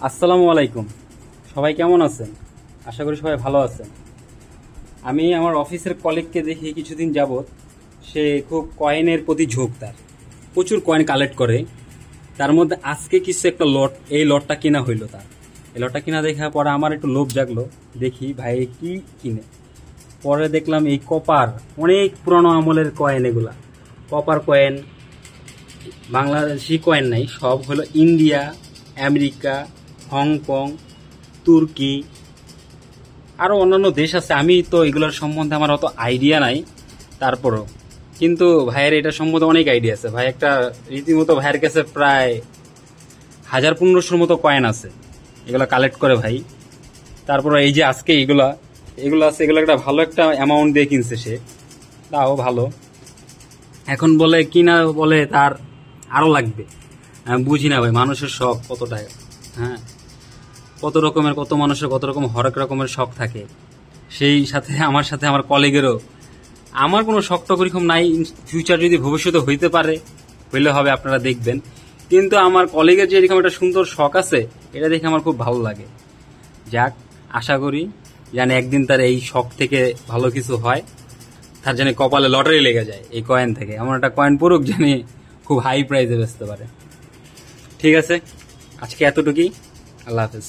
আসসালামু আলাইকুম। সবাই কেমন আছেন? আশা করি সবাই ভালো আছেন। আমি আমার অফিসের কলিগকে দেখি কিছুদিন যাবৎ সে খুব কয়েনের প্রতি ঝোঁক, তার প্রচুর কয়েন কালেক্ট করে। তার মধ্যে আজকে কিছু একটা লট, এই লটটা কিনা হইলো তার। এই লটটা কিনা দেখার পরে আমার একটু লোভ জাগলো, দেখি ভাই কি কিনে। পরে দেখলাম এই কপার, অনেক পুরনো আমলের কয়েন, এগুলা কপার কয়েন। বাংলাদেশি কয়েন নাই, সব হলো ইন্ডিয়া, আমেরিকা, হংকং, তুর্কি, আরও অন্যান্য দেশ আছে। আমি তো এগুলোর সম্বন্ধে আমার অত আইডিয়া নাই, তারপরও কিন্তু ভাইয়ের এটা সম্বন্ধে অনেক আইডিয়া আছে। ভাই একটা রীতিমতো ভাইয়ের কাছে প্রায় 1000-1500 মতো কয়েন আছে, এগুলো কালেক্ট করে ভাই। তারপরে এই যে আজকে এগুলো আছে, এগুলো একটা ভালো একটা অ্যামাউন্ট দিয়ে কিনছে সে, তাও ভালো। এখন বলে কিনা বলে তার আরও লাগবে। আমি বুঝি না ভাই, মানুষের শখ কত টাকা। হ্যাঁ, কত মানুষের কত রকম হরেক রকমের শখ থাকে। সেই সাথে আমার কলিগেরও। আমার কোনো শখ টক এরকম নাই, ফিউচার যদি ভবিষ্যতে হইতে পারে, হইলে হবে, আপনারা দেখবেন। কিন্তু আমার কলিগের যে এরকম একটা সুন্দর শখ আছে, এটা দেখে আমার খুব ভালো লাগে। যাক, আশা করি যেন একদিন তার এই শখ থেকে ভালো কিছু হয়, তার যেন কপালে লটারি লেগে যায় এই কয়েন থেকে। এমন একটা কয়েন পড়ুক যেন খুব হাই প্রাইসে বেচতে পারে। ঠিক আছে, আজকে এতটুকুই। আল্লাহ হাফেজ।